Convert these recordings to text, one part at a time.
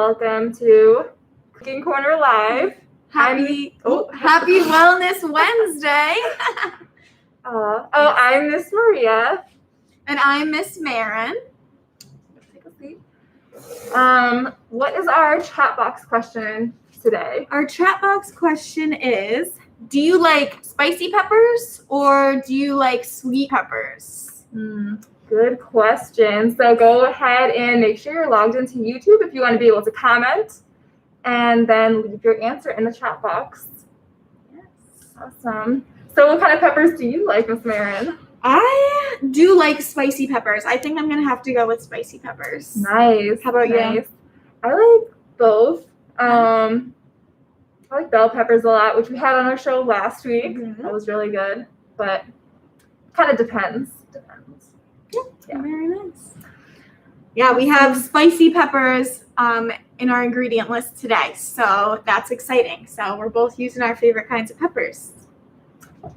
welcome to Cooking Corner Live. Happy Wellness Wednesday. I'm Miss Maria. And I'm Miss Maren. Take a seat. What is our chat box question today? Our chat box question is, do you like spicy peppers or do you like sweet peppers? Good question. So go ahead and make sure you're logged into YouTube if you want to be able to comment, and then leave your answer in the chat box. Yes. Awesome. So what kind of peppers do you like, Miss Maren? I do like spicy peppers. I think I'm going to have to go with spicy peppers. Nice. How about you? I like both. I like bell peppers a lot, which we had on our show last week. Mm-hmm. That was really good, but kind of depends. Yeah, very nice. Yeah, we have spicy peppers in our ingredient list today, so that's exciting. So we're both using our favorite kinds of peppers.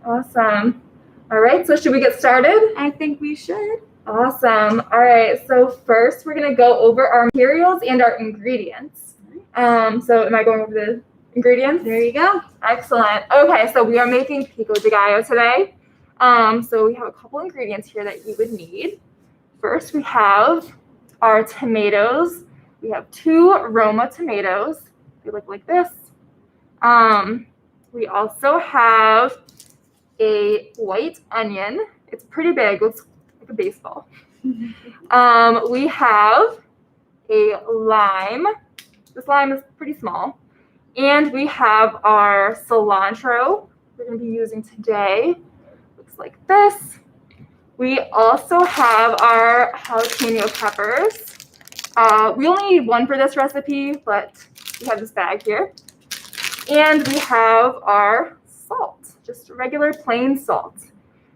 Awesome. All right, so should we get started? I think we should. Awesome. All right, so first we're going to go over our materials and our ingredients. So am I going over the ingredients? There you go. Excellent. Okay, so we are making Pico de Gallo today. So we have a couple ingredients here that you would need. First, we have our tomatoes. We have 2 Roma tomatoes. They look like this. We also have a white onion. It's pretty big. It looks like a baseball. We have a lime. This lime is pretty small. And we have our cilantro we're going to be using today. Looks like this. We also have our jalapeno peppers. We only need 1 for this recipe, but we have this bag here. And we have our salt, just regular plain salt.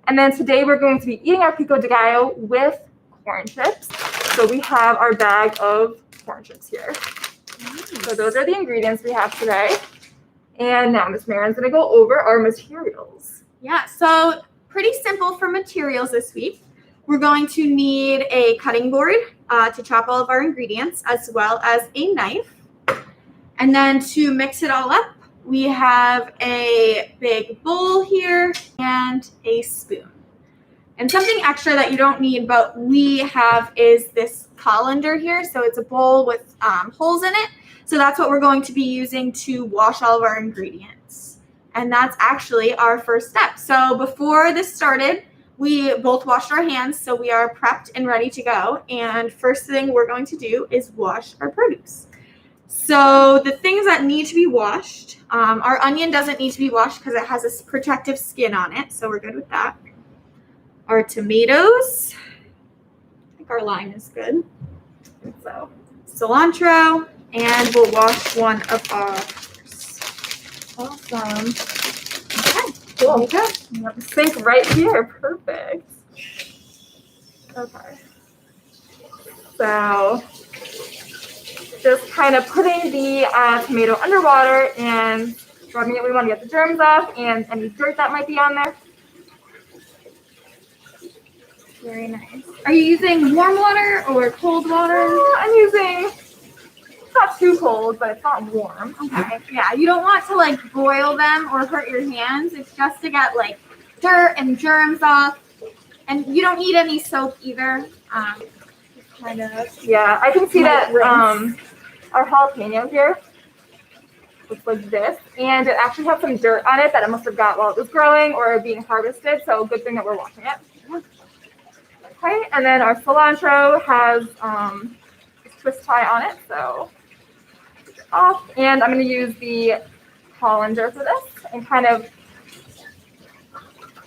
And then today we're going to be eating our Pico de Gallo with corn chips. So we have our bag of corn chips here. Nice. So those are the ingredients we have today. And now Miss Maren's going to go over our materials. Yeah, so pretty simple for materials this week. We're going to need a cutting board to chop all of our ingredients, as well as a knife. And then to mix it all up, we have a big bowl here and a spoon. And something extra that you don't need, but we have, is this colander here. So it's a bowl with holes in it. So that's what we're going to be using to wash all of our ingredients. And that's actually our first step. So before this started, we both washed our hands, so we are prepped and ready to go. And first thing we're going to do is wash our produce. So the things that need to be washed, our onion doesn't need to be washed because it has a protective skin on it, so we're good with that. Our tomatoes, I think our lime is good. So cilantro, and we'll wash one of ours. Awesome. Okay, Cool. there you go. You have the sink right here. Perfect. Okay. So just kind of putting the tomato underwater and rubbing it. We want to get the germs off and any dirt that might be on there. Very nice. Are you using warm water or cold water? I'm using, it's not too cold, but it's not warm. Okay. Yeah, you don't want to like boil them or hurt your hands. It's just to get like dirt and germs off. And you don't need any soap either. Just kind of. Yeah, I can see that rinse. our jalapeno here looks like this. And it actually has some dirt on it that it must have got while it was growing or being harvested. So good thing that we're washing it. Okay, and then our cilantro has a twist tie on it, so take it off. And I'm going to use the colander for this and kind of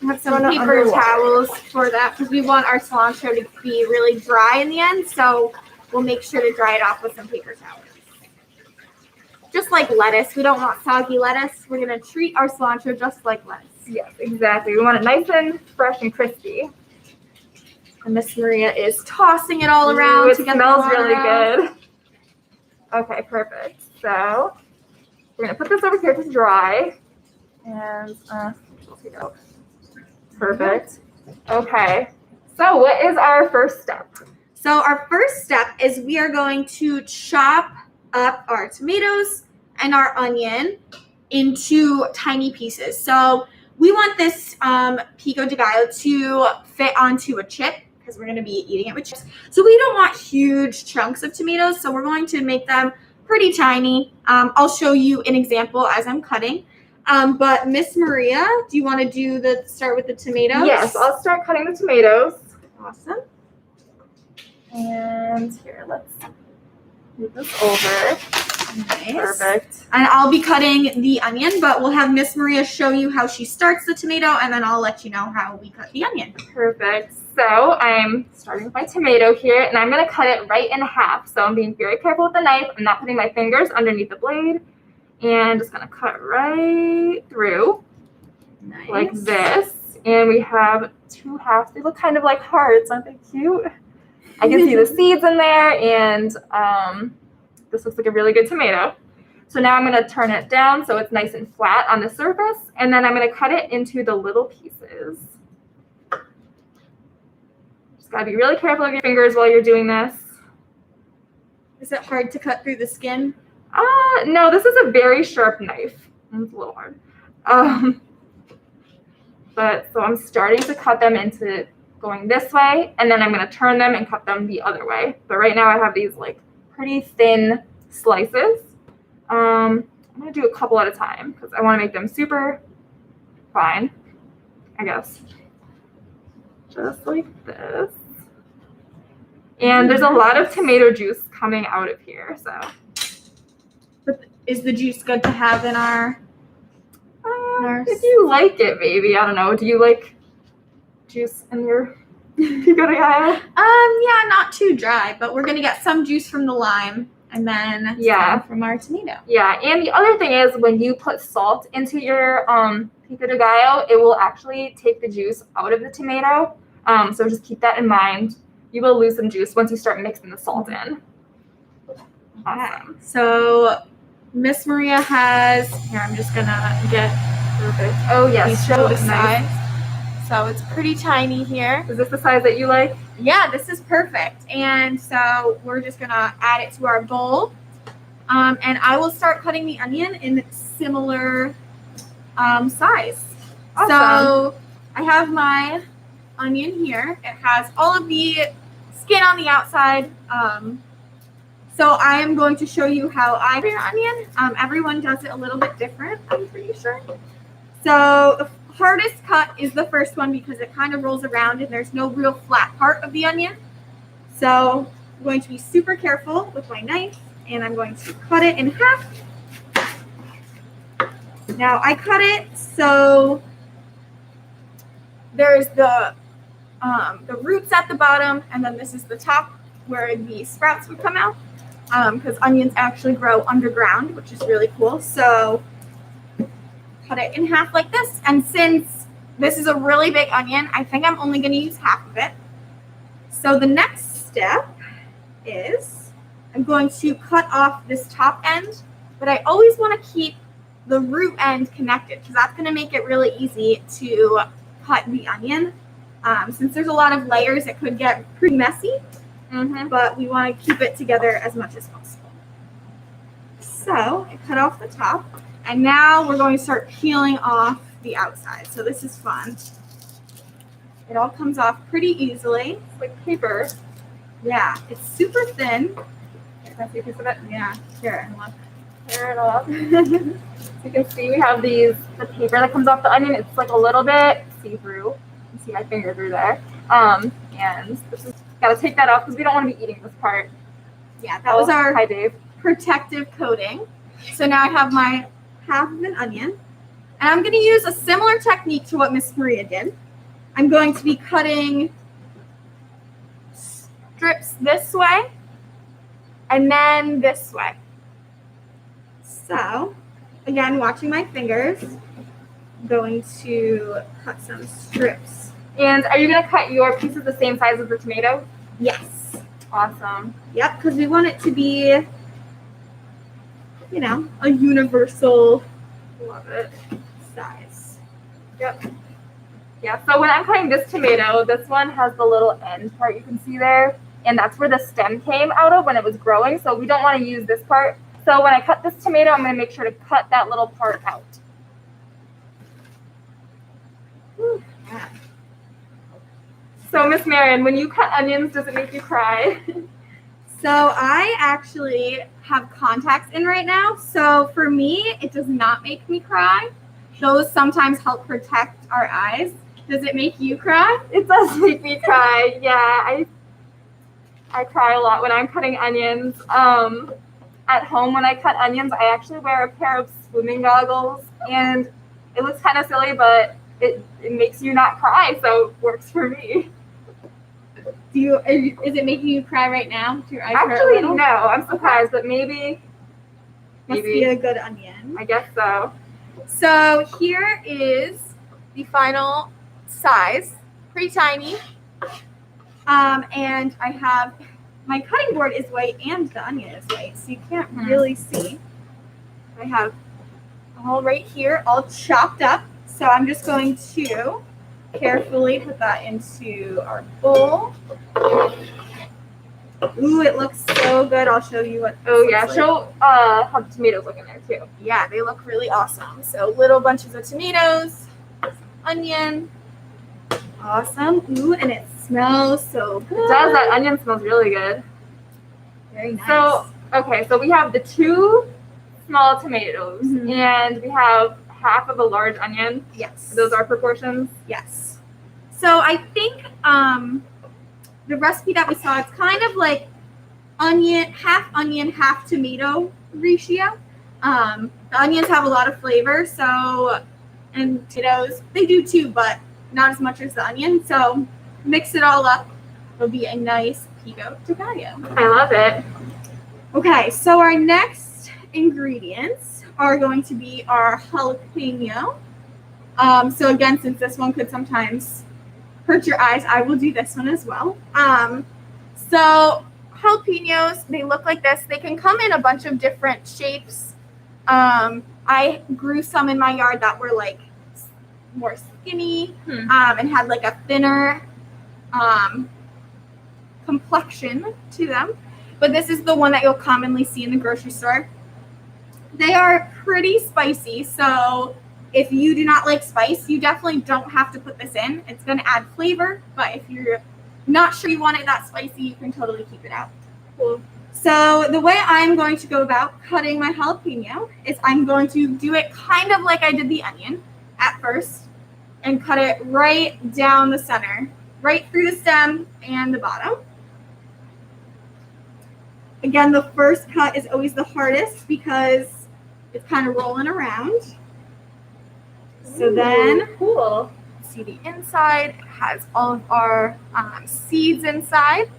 have some paper towels for that because we want our cilantro to be really dry in the end, so we'll make sure to dry it off with some paper towels. Just like lettuce, we don't want soggy lettuce. We're going to treat our cilantro just like lettuce. Yes, exactly. We want it nice and fresh and crispy. And Miss Maria is tossing it all around. It smells really good. Okay, perfect. So we're going to put this over here to dry. And we'll take it out. Perfect. Okay. So what is our first step? So our first step is we are going to chop up our tomatoes and our onion into tiny pieces. So we want this Pico de Gallo to fit onto a chip because we're going to be eating it with chips. So we don't want huge chunks of tomatoes, so we're going to make them pretty tiny. I'll show you an example as I'm cutting. But Miss Maria, do you want to start with the tomatoes? Yes, I'll start cutting the tomatoes. Awesome. And here, let's move this over. Nice. Perfect. And I'll be cutting the onion, but we'll have Miss Maria show you how she starts the tomato, and then I'll let you know how we cut the onion. Perfect. So I'm starting with my tomato here, and I'm going to cut it right in half. So I'm being very careful with the knife. I'm not putting my fingers underneath the blade. And just going to cut right through. Nice. Like this. And we have 2 halves. They look kind of like hearts. Aren't they cute? I can see the seeds in there, and this looks like a really good tomato. So now I'm going to turn it down so it's nice and flat on the surface, and then I'm going to cut it into the little pieces. Just got to be really careful of your fingers while you're doing this. Is it hard to cut through the skin? No, this is a very sharp knife. It's a little hard. But so I'm starting to cut them into going this way, and then I'm going to turn them and cut them the other way. But right now I have these like pretty thin slices. I'm going to do a couple at a time because I want to make them super fine, I guess. Just like this. And there's a lot of tomato juice coming out of here, so. But is the juice good to have in our if you like it, maybe. I don't know. Do you like juice in your Pico de Gallo? Yeah, not too dry, but we're gonna get some juice from the lime and then some from our tomato. Yeah, and the other thing is when you put salt into your Pico de Gallo, it will actually take the juice out of the tomato. So just keep that in mind. You will lose some juice once you start mixing the salt in. Awesome. So Miss Maria has here. I'm just gonna get perfect. Oh yes, show the size. So it's pretty tiny here. Is this the size that you like? Yeah, this is perfect. And so we're just gonna add it to our bowl. And I will start cutting the onion in similar size. Awesome. So I have my onion here. It has all of the skin on the outside. So I am going to show you how I do your onion. Everyone does it a little bit different, I'm pretty sure. So the hardest cut is the first one because it kind of rolls around and there's no real flat part of the onion. So I'm going to be super careful with my knife and I'm going to cut it in half. Now I cut it so there's the roots at the bottom, and then this is the top where the sprouts would come out. Because onions actually grow underground, which is really cool. So cut it in half like this. And since this is a really big onion, I think I'm only going to use half of it. So the next step is I'm going to cut off this top end, but I always want to keep the root end connected because that's going to make it really easy to cut the onion. Since there's a lot of layers, it could get pretty messy. But we want to keep it together as much as possible. So I cut off the top, and now we're going to start peeling off the outside. So this is fun. It all comes off pretty easily. It's like paper. Yeah, it's super thin. Can I see a piece of it? Yeah, here and look. Tear it off. So you can see we have the paper that comes off the onion. It's like a little bit see-through. You can see my finger through there. And this is got to take that off because we don't want to be eating this part. Yeah, that was our hi, Dave. Protective coating. So now I have my half of an onion. And I'm going to use a similar technique to what Miss Maria did. I'm going to be cutting strips this way and then this way. So, again, watching my fingers, I'm going to cut some strips. And are you going to cut your pieces the same size as the tomato? Yes. Awesome. Yep, because we want it to be, you know, a universal Love it. size. Yep. Yeah, so when I'm cutting this tomato, this one has the little end part you can see there. and that's where the stem came out of when it was growing. So we don't want to use this part. So when I cut this tomato, I'm going to make sure to cut that little part out. So Miss Maren, when you cut onions, does it make you cry? So I actually have contacts in right now. So for me, it does not make me cry. Those sometimes help protect our eyes. Does it make you cry? It does make me cry. Yeah, I cry a lot when I'm cutting onions. At home, when I cut onions, I actually wear a pair of swimming goggles, and it looks kind of silly, but it makes you not cry, so it works for me. Is it making you cry right now? Do your eyes hurt a Actually, little? no. I'm surprised, but maybe. Must be a good onion. I guess so. So here is the final size, pretty tiny. And I have, my cutting board is white and the onion is white, so you can't really see. I have all right here, all chopped up. So I'm just going to carefully put that into our bowl. Ooh, it looks so good. I'll show you what. Oh yeah, show how the tomatoes look in there too. Yeah, they look really awesome. So little bunches of tomatoes, onion. Awesome. Ooh, and it smells so good. It does. That onion smells really good. Very nice. So, okay, so we have the 2 small tomatoes, and we have half of a large onion. Yes. Those are proportions? Yes. So I think the recipe that we saw, it's kind of like onion, half tomato ratio. The onions have a lot of flavor, so, and tomatoes, they do too, but not as much as the onion. So mix it all up. It'll be a nice pico de gallo. I love it. Okay, so our next ingredients are going to be our jalapeno. So again, since this one could sometimes hurt your eyes, I will do this one as well. So jalapenos, they look like this. They can come in a bunch of different shapes. I grew some in my yard that were like more skinny and had like a thinner complexion to them. But this is the one that you'll commonly see in the grocery store. They are pretty spicy, so if you do not like spice, you definitely don't have to put this in. It's going to add flavor, but if you're not sure you want it that spicy, you can totally keep it out. Cool. So the way I'm going to go about cutting my jalapeno is I'm going to do it kind of like I did the onion at first and cut it right down the center, right through the stem and the bottom. Again, the first cut is always the hardest because it's kind of rolling around. So then, cool. See the inside, it has all of our seeds inside.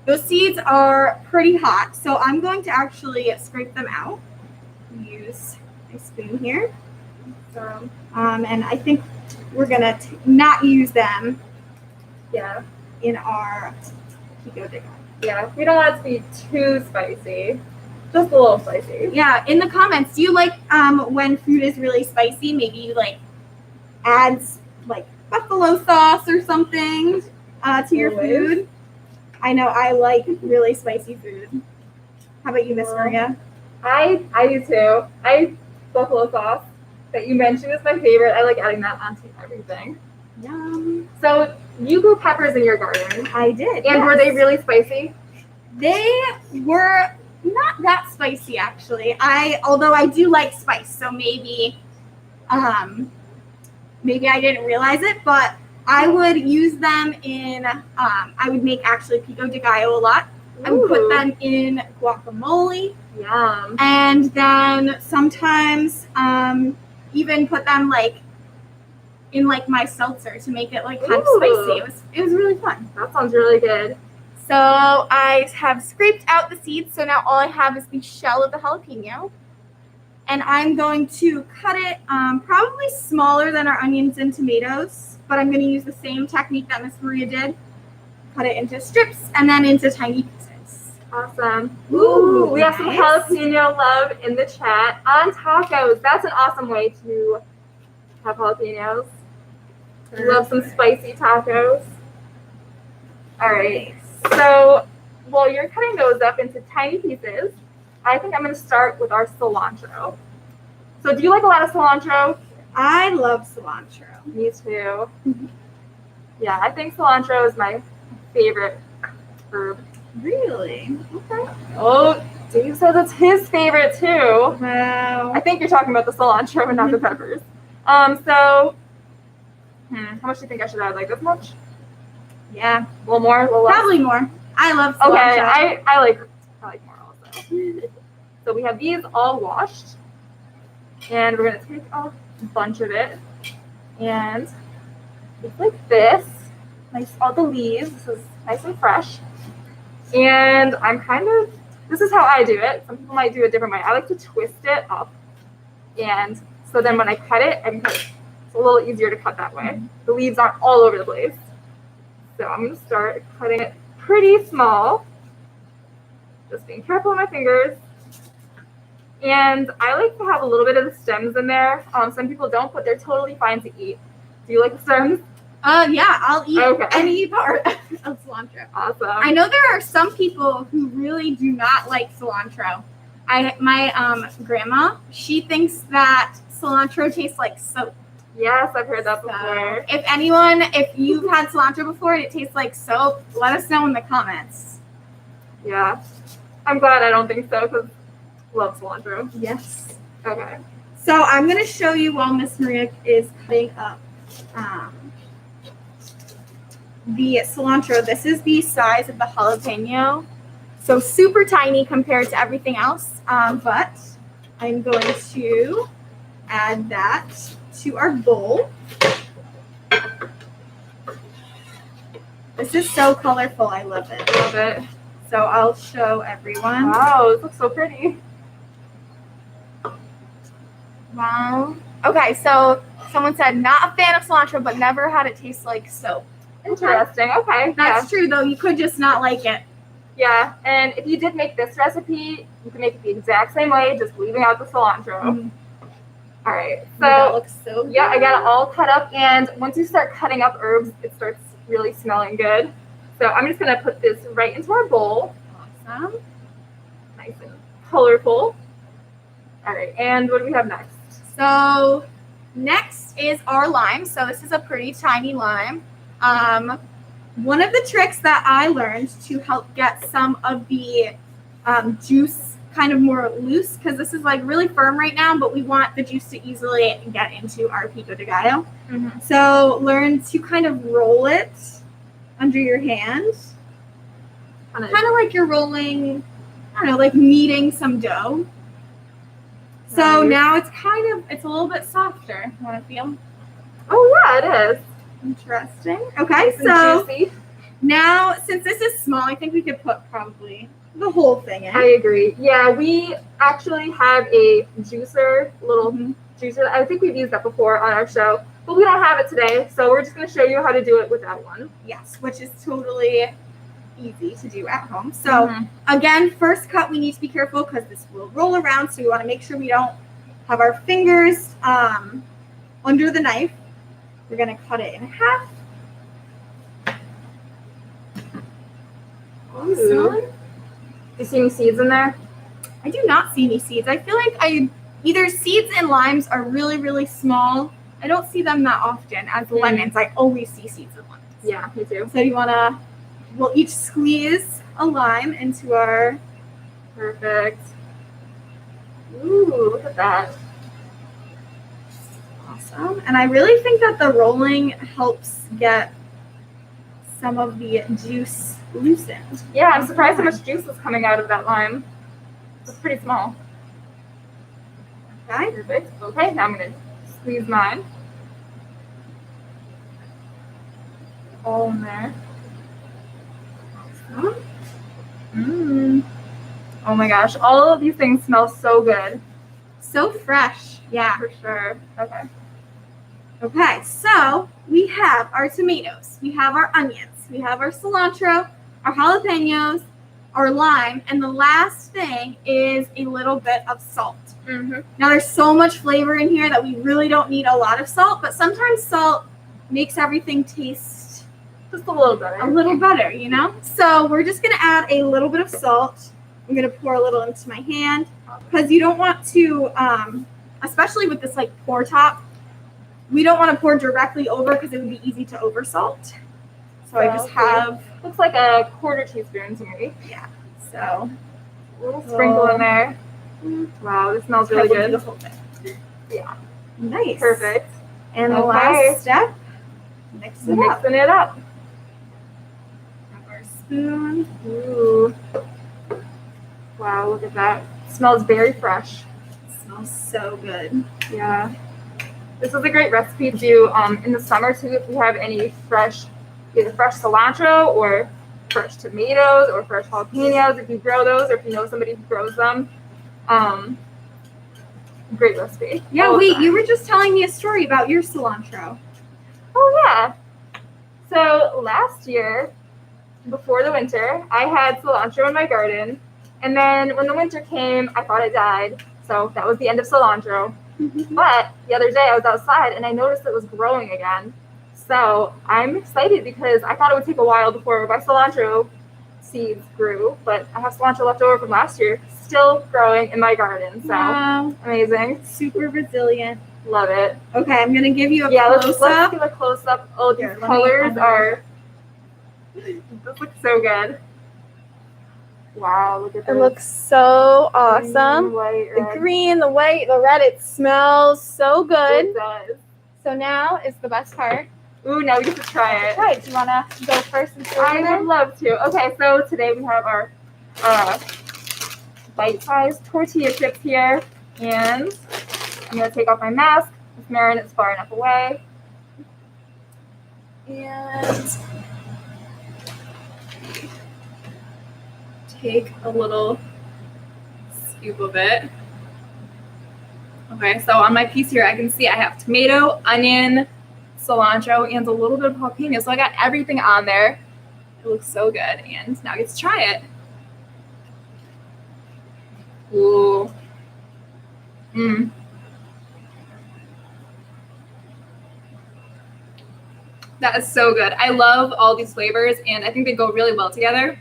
Those seeds are pretty hot, so I'm going to actually scrape them out. Use my spoon here. And I think we're going to not use them in our pico de gallo. Yeah, we don't want it to be too spicy. Just a little spicy. Yeah, in the comments, do you like when food is really spicy? Maybe you like adds like buffalo sauce or something to your food. I know I like really spicy food. How about you, Miss Maria? I do too. Buffalo sauce that you mentioned is my favorite. I like adding that onto everything. Yum. So you grew peppers in your garden. I did. And were they really spicy? They were not that spicy actually. Although I do like spice, so maybe I didn't realize it, but I would use them in I would make actually pico de gallo a lot. I would put them in guacamole. Yum. And then sometimes even put them like in like my seltzer to make it like kind of spicy. It was really fun. That sounds really good. So I have scraped out the seeds, so now all I have is the shell of the jalapeno. And I'm going to cut it probably smaller than our onions and tomatoes, but I'm going to use the same technique that Miss Maria did. Cut it into strips and then into tiny pieces. Awesome. Ooh, we have some jalapeno love in the chat. On tacos, that's an awesome way to have jalapenos. Love some spicy tacos. All right. So while you're cutting those up into tiny pieces, I think I'm going to start with our cilantro. So do you like a lot of cilantro? I love cilantro. Me too. Yeah, I think cilantro is my favorite herb. Really? Okay. Oh, Dave says it's his favorite too. Wow. I think you're talking about the cilantro and not the peppers. So, how much do you think I should add? Like this much? Yeah. A little more? A little less? Probably more. I love cilantro. Okay, I like more also. So we have these all washed, and we're gonna take a bunch of it, and it's like this. Nice, all the leaves. This is nice and fresh. And this is how I do it. Some people might do it different way. I like to twist it up, and so then when I cut it, I can cut it. It's a little easier to cut that way. The leaves aren't all over the place. So I'm going to start cutting it pretty small. Just being careful with my fingers. And I like to have a little bit of the stems in there. Some people don't, but they're totally fine to eat. Do you like the stems? Yeah, I'll eat any part of cilantro. Awesome. I know there are some people who really do not like cilantro. My grandma, she thinks that cilantro tastes like soap. Yes, I've heard that before. If you've had cilantro before and it tastes like soap, let us know in the comments. Yeah. I'm glad I don't think so because I love cilantro. Yes. Okay. So I'm going to show you while Miss Maria is cutting up the cilantro. This is the size of the jalapeno. So super tiny compared to everything else. But I'm going to add that to our bowl. This is so colorful. I love it. Love it. So I'll show everyone. Wow, this looks so pretty. Wow. Okay, so someone said not a fan of cilantro, but never had it taste like soap. Interesting. Okay. That's true, though. You could just not like it. Yeah, and if you did make this recipe, you can make it the exact same way, just leaving out the cilantro. Mm-hmm. All right. So that looks so good. Yeah, I got it all cut up, and once you start cutting up herbs, it starts really smelling good. So I'm just gonna put this right into our bowl. Awesome. Nice and colorful. All right, and what do we have next? So next is our lime. So this is a pretty tiny lime. One of the tricks that I learned to help get some of the juice kind of more loose, because this is like really firm right now, but we want the juice to easily get into our Pico de Gallo. Mm-hmm. So learn to kind of roll it under your hand. Kind of like you're rolling, I don't know, like kneading some dough. So now it's a little bit softer. You want to feel? Oh yeah, it is. Interesting. Okay, Nice and so juicy. now since this is small, I think we could put probably the whole thing in. I agree. Yeah, we actually have a juicer, little juicer. I think we've used that before on our show, but we don't have it today, so we're just going to show you how to do it without one. Yes, which is totally easy to do at home. So again, first cut, we need to be careful because this will roll around, so we want to make sure we don't have our fingers under the knife. We're going to cut it in half. Awesome. You see any seeds in there? I do not see any seeds. I feel like either seeds and limes are really, really small. I don't see them that often. As lemons, I always see seeds and lemons. Yeah, me too. So we'll each squeeze a lime into our... Perfect. Ooh, look at that. Awesome. And I really think that the rolling helps get some of the juice loosened. Yeah, I'm surprised how much juice is coming out of that lime. It's pretty small. Okay. Perfect. Okay, now I'm going to squeeze mine. All in there. Awesome. Oh my gosh, all of these things smell so good. So fresh. Yeah. For sure. Okay. Okay, so we have our tomatoes, we have our onions, we have our cilantro, our jalapenos, our lime, and the last thing is a little bit of salt. Now there's so much flavor in here that we really don't need a lot of salt, but sometimes salt makes everything taste Just a little better. A little better, you know? So we're just going to add a little bit of salt. I'm going to pour a little into my hand because you don't want to, especially with this like pour top, we don't want to pour directly over because it would be easy to oversalt. So I just have, looks like a quarter teaspoon to me. yeah, so A little sprinkle in there. Wow, this smells really probably good. the whole thing. Yeah. Nice. Perfect. And the Okay. last step, mix it up. Mixing it up. Have our spoon. Ooh. Wow, look at that. It smells very fresh. It smells so good. Yeah. This is a great recipe to do in the summer too if you have any fresh, either fresh cilantro or fresh tomatoes or fresh jalapenos if you grow those or if you know somebody who grows them. Great recipe. Yeah, wait, you were just telling me a story about your cilantro. Oh yeah. So last year, before the winter, I had cilantro in my garden. And then when the winter came, I thought it died. So that was the end of cilantro. But the other day I was outside and I noticed it was growing again. So I'm excited because I thought it would take a while before my cilantro seeds grew. But I have cilantro left over from last year, still growing in my garden. So Wow. amazing. Super resilient. Love it. Okay, I'm going to give you a Let's close-up. give a close-up. Oh, these Here, let me- colors are... This looks so good. Wow, look at this. It looks so awesome. Green, white, The red. green, the white, the red, it smells so good. It does. So now is the best part. Ooh, now we get to try it. Right, do you want to go first and show I me would love to. Okay, so today we have our bite-sized tortilla chips here. And I'm going to take off my mask. Miss Maren is far enough away. And take a little scoop of it. Okay, so on my piece here, I can see I have tomato, onion, cilantro, and a little bit of jalapeno. So I got everything on there. It looks so good. And now I get to try it. Ooh. Mmm. That is so good. I love all these flavors, and I think they go really well together.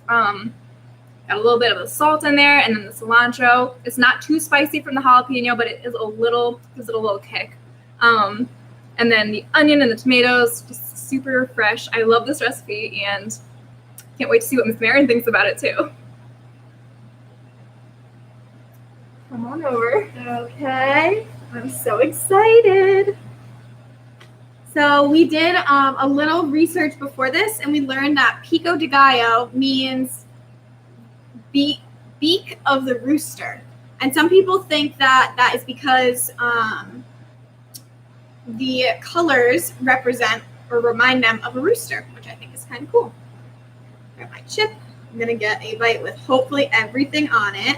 Got a little bit of the salt in there, and then the cilantro. It's not too spicy from the jalapeno, but it is a little, gives it a little kick. And then the onion and the tomatoes, just super fresh. I love this recipe, and can't wait to see what Miss Maren thinks about it too. Come on over. Okay, I'm so excited. So we did a little research before this, and we learned that Pico de Gallo means beak of the rooster. And some people think that that is because the colors represent or remind them of a rooster, which I think is kind of cool. Grab my chip. I'm going to get a bite with hopefully everything on it.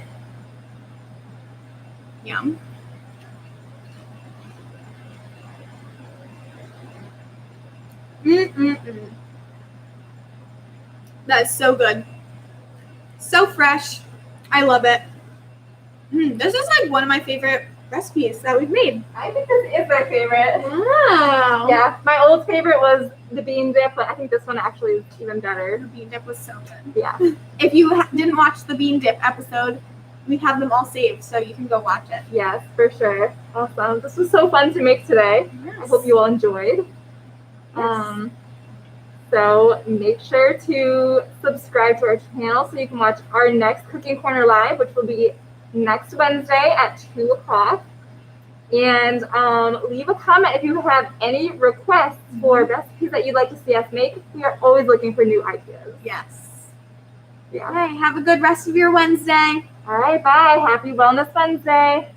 Yum. Mm-mm-mm. That is so good. So fresh. I love it. This is like one of my favorite recipes that we've made. I think this is my favorite. Wow. Yeah, my old favorite was the bean dip, but I think this one actually is even better. The bean dip was so good. Yeah. If you didn't watch the bean dip episode, we have them all saved, so you can go watch it. Yes, for sure. Awesome. This was so fun to make today. I hope you all enjoyed. Yes. So make sure to subscribe to our channel so you can watch our next Cooking Corner Live, which will be next Wednesday at 2 o'clock. And leave a comment if you have any requests for recipes that you'd like to see us make. We are always looking for new ideas. Yes. Yeah. Okay, have a good rest of your Wednesday. All right, bye. Happy Wellness Wednesday.